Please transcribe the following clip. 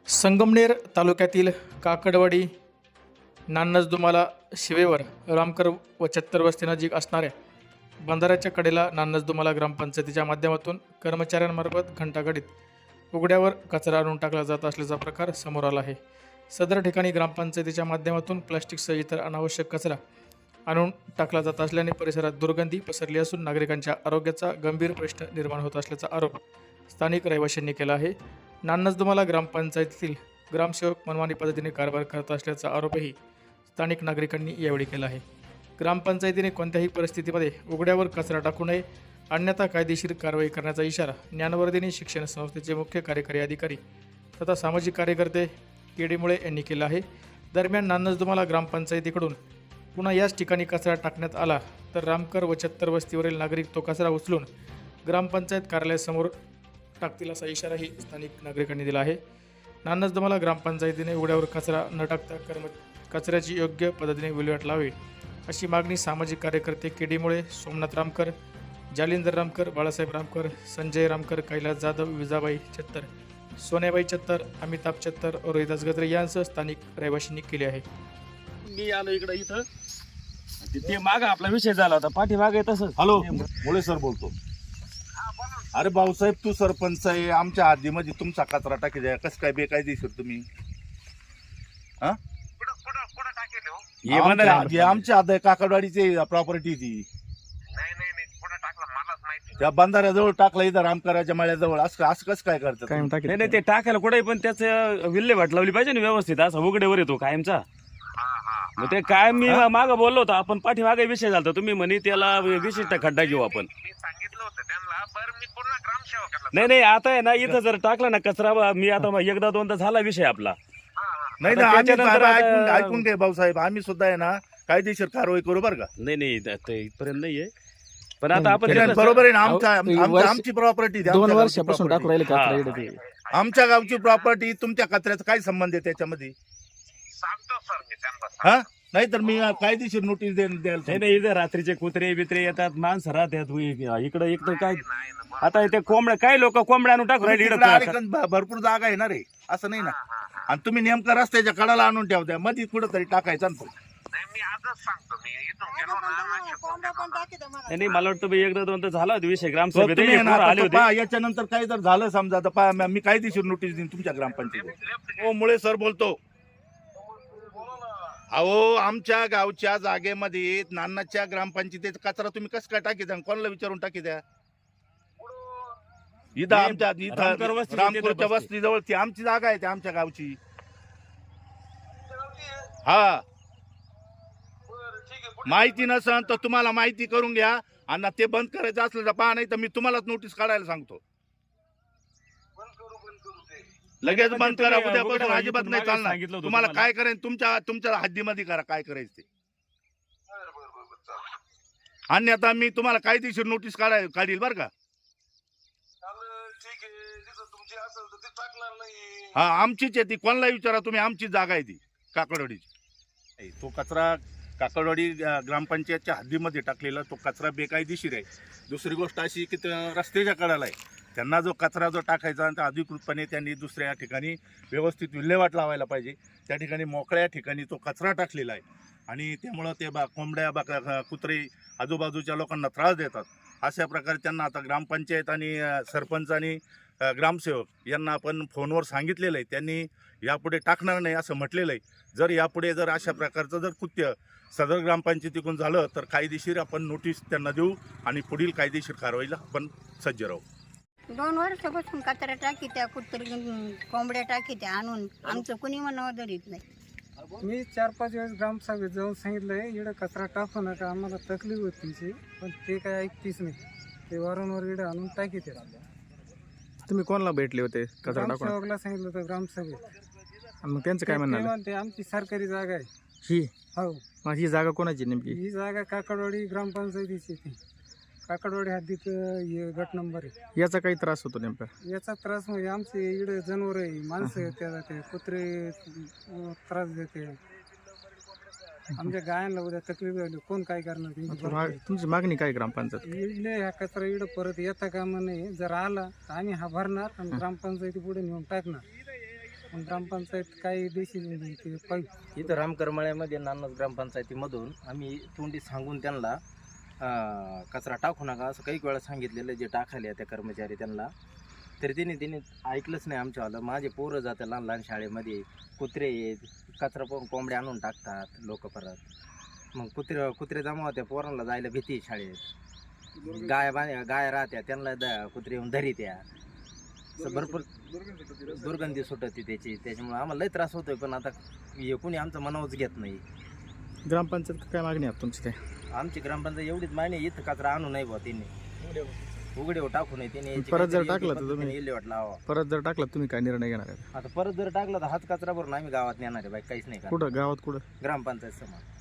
संगमनेर तालुक्यातील काकडवाडी नान्नजदुमाला शिवेवर रामकर व चत्तर वस्तीनजीक असणाऱ्या बंधाऱ्याच्या कडेला नान्नजदुमाला ग्रामपंचायतीच्या माध्यमातून कर्मचाऱ्यांमार्फत घंटागाडीत उघड्यावर कचरा आणून टाकला जात असल्याचा प्रकार समोर आला आहे. सदर ठिकाणी ग्रामपंचायतीच्या माध्यमातून प्लास्टिकसह इतर अनावश्यक कचरा आणून टाकला जात असल्याने परिसरात दुर्गंधी पसरली असून नागरिकांच्या आरोग्याचा गंभीर प्रश्न निर्माण होत असल्याचा आरोप स्थानिक रहिवाशांनी केला आहे. नान्नजदुमाला ग्रामपंचायतीतील ग्रामसेवक मनमानी पद्धतीने कारभार करत असल्याचा आरोपही स्थानिक नागरिकांनी यावेळी केला आहे. ग्रामपंचायतीने कोणत्याही परिस्थितीमध्ये उघड्यावर कचरा टाकू नये, अन्यथा कायदेशीर कारवाई करण्याचा इशारा ज्ञानवर्धिनी शिक्षण संस्थेचे मुख्य कार्यकारी अधिकारी तथा सामाजिक कार्यकर्ते के.डी. मुळे यांनी केला आहे. दरम्यान नान्नजदुमाला ग्रामपंचायतीकडून पुन्हा याच ठिकाणी कचरा टाकण्यात आला तर रामकर व चत्तर वस्तीवरील नागरिक तो कचरा उचलून ग्रामपंचायत कार्यालयासमोर टाकतील असा इशाराही स्थानिक नागरिकांनी दिला आहे. नान्नजदुमाला ग्रामपंचायतीने उघड्यावर कचरा न टाकता कचऱ्याची योग्य पद्धतीने विल्हेवाट लावी अशी मागणी सामाजिक कार्यकर्ते के.डी. मुळे, सोमनाथ रामकर, जालिंदर रामकर, बाळासाहेब रामकर, संजय रामकर, कैलास जाधव, विजाबाई चत्तर, सोन्याबाई चत्तर, अमिताभ चत्तर, रोहिदास गद्रे यांसह स्थानिक रहिवाशांनी केली आहे. मी आलो इथं ते मागं आपला विषय झाला होता, पाठीमागे तसंच. हॅलो, मुळे सर बोलतो. अरे भाऊसाहेब, तू सरपंच आहे, आमच्या हद्दीमध्ये तुमचा कचरा टाकी द्या. कसं काय बेकायदेशीर तुम्ही? आमच्या हद्द काकडवाडीची प्रॉपर्टी ती. त्या बंधाऱ्याजवळ टाकला, इथं रामकराच्या माळ्याजवळ. असं कसं काय करतात? नाही नाही, ते टाकायला कुठे पण त्याचं विल्हेवाट लावली पाहिजे ना व्यवस्थित. असं उघड्यावर येतो कायमचा. मग ते काय मी मागं बोललो होतो आपण, पाठीमागे विषय झाला. तुम्ही म्हणे त्याला विशिष्ट खड्डा घेऊ आपण. नाही नाही, आता आहे ना, इथं जर टाकला ना कचरा, मी आता एकदा दोनदा झाला विषय आपला. नाही ना, ऐकून घे भाऊसाहेब, आम्ही सुद्धा आहे ना कायदेशीर कारवाई करू बरं का. नाही नाही, इथपर्यंत नाहीये. पण आता आपण बरोबर आहे ना, आमची प्रॉपर्टी 2 वर्षापासून टाकू राहिले कचरा. आमच्या गावची प्रॉपर्टी, तुमच्या कचऱ्याचा काय संबंध आहे त्याच्यामध्ये? हा, नाही तर मी कायदेशीर नोटीस द्यायला. नाही नाही, इथं रात्रीचे कुत्रे बित्रे येतात, माणसं राहतात इकडं. एक तर काय आता ते कोंबड्या, काय लोक कोंबड्या आणून टाकू राहिले. भरपूर जागा आहे ना रे, असं नाही ना. आणि तुम्ही नेमका रस्त्याच्या कडाला आणून ठेवताय, मध्ये कुठं तरी टाकायचा ना. नाही, मला वाटतं एकदा दोनदा झाला होता विषय ग्रामसभेत आले होते. याच्यानंतर काही जर झालं समजा तर मी कायदेशीर नोटीस देईन तुमच्या ग्रामपंचायतीत. हो, मुळे सर बोलतो. अहो, आमच्या गावच्या जागेमध्ये नान्नाच्या ग्रामपंचायतीचा कचरा तुम्ही कसं काय टाकी द्या? कोणाला विचारून टाकी द्या? इथं आमच्या रामपूरच्या वस्तीजवळ ती आमची जागा आहे, ती आमच्या गावची. हा, माहिती नसन तर तुम्हाला माहिती करून घ्या, आणि ते बंद करायचं असलं तर पहा, नाही तर मी तुम्हालाच नोटीस काढायला सांगतो. लगेच बंद करा, उद्यापासून अजिबात नाही चालणार. तुम्हाला काय करायचं तुमच्या हद्दीमध्ये करा, काय करायचं ते. अन्यथा मी तुम्हाला कायदेशीर नोटीस काढील बरं का. हा, आमचीच आहे ती, कोणाला विचारा तुम्ही, आमची जागा आहे ती काकडवाडीची. तो कचरा काकडवाडी ग्रामपंचायतच्या हद्दीमध्ये टाकलेला तो कचरा बेकायदेशीर आहे. दुसरी गोष्ट अशी की रस्त्याच्या कडाला आहे. त्यांना जो कचरा टाकायचा त्या अधिकृतपणे त्यांनी दुसऱ्या ठिकाणी व्यवस्थित विल्हेवाट लावायला पाहिजे. त्या ठिकाणी मोकळ्या ठिकाणी तो कचरा टाकलेला आहे, आणि त्यामुळं ते कोंबड्या कुत्रे आजूबाजूच्या लोकांना त्रास देतात. अशा प्रकारे त्यांना आता ग्रामपंचायत आणि सरपंच आणि ग्रामसेवक यांना आपण फोनवर सांगितलेलं आहे. त्यांनी यापुढे टाकणार नाही असं म्हटलेलं आहे. जर यापुढे अशा प्रकारचं जर कृत्य सदर ग्रामपंचायतीकडून झालं तर कायदेशीर आपण नोटीस त्यांना देऊ आणि पुढील कायदेशीर कारवाईला आपण सज्ज राहू. 2 वर्षापासून कचरा टाकी त्या कुत्री कोंबड्या टाकी त्या आणून आमचं कुणी म्हणावं धरीत नाही. मी 4-5 वेळेस ग्रामसभेत जाऊन सांगितलंय, इकडं कचरा टाकू नका, आम्हाला तकलीफ होती तिची, पण ते काय ऐकतीच नाही. ते वारंवार इकडं आणून टाकी ते. तुम्ही कोणाला भेटले होते कचरा टाकून? ग्रामसेवकला सांगितलं होतं ग्रामसभेत. मग त्यांचं काय म्हणणं? म्हणते आमची सरकारी जागा आहे ही. हो. मग ही जागा कोणाची नेमकी? ही जागा काकडवाडी ग्रामपंचायतीची. ती काकडवाडी हद्दीत गट नंबर आहे. याचा काही त्रास होतो नेमका? याचा त्रास म्हणजे आमचे इकडे जनावर आहे, माणसं येते, ते कुत्रे त्रास देते. आमच्या गायांना उद्या तकलीफ झाली, कोण काय करणार? तुमची मागणी काय ग्रामपंचायत? इकडे हा कचरा इकडे परत येता कामा नये. जर आला तर आम्ही हा भरणार आणि ग्रामपंचायती पुढे नेऊन टाकणार. पण ग्रामपंचायत काही देशील ते पाहिजे. इथं रामकरमाळ्यामध्ये नान्नज ग्रामपंचायतीमधून आम्ही तोंडी सांगून त्यांना कचरा टाकू नका असं काही वेळा सांगितलेलं, जे टाकायला त्या कर्मचारी त्यांना, तरी त्यांनी ऐकलंच नाही आमच्यावालं. माझे पोरं जातात लहान लहान शाळेमध्ये, कुत्रे आहेत, कचरा पाहून कोंबड्या आणून टाकतात लोक परत. मग कुत्रे जमा होत्या, पोरांना जायला भीती शाळेत. गाय राहत्या, त्यांना कुत्रे येऊन धरीत्या. असं भरपूर दुर्गंधी सुटते त्याची. त्याच्यामुळे आम्हाला लई त्रास होतोय. पण आता हे कोणी आमचं मनावच घेत नाही. ग्रामपंचायत काय मागणी आहे तुमची? काय आमची ग्रामपंचायत एवढीच मान्य, इथं कचरा आणू नाही बुवा त्यांनी, उघडे टाकू नये त्यांनी. परत जर टाकला तर तुम्ही विल्हेवाट लावा. परत जर टाकला तुम्ही काय निर्णय घेणार आहे? आता परत जर टाकला तर हाच कचरा भरून आम्ही गावात नेणार आहे बाई, काहीच नाही का. कुठं गावात कुठं? ग्रामपंचायत समोर.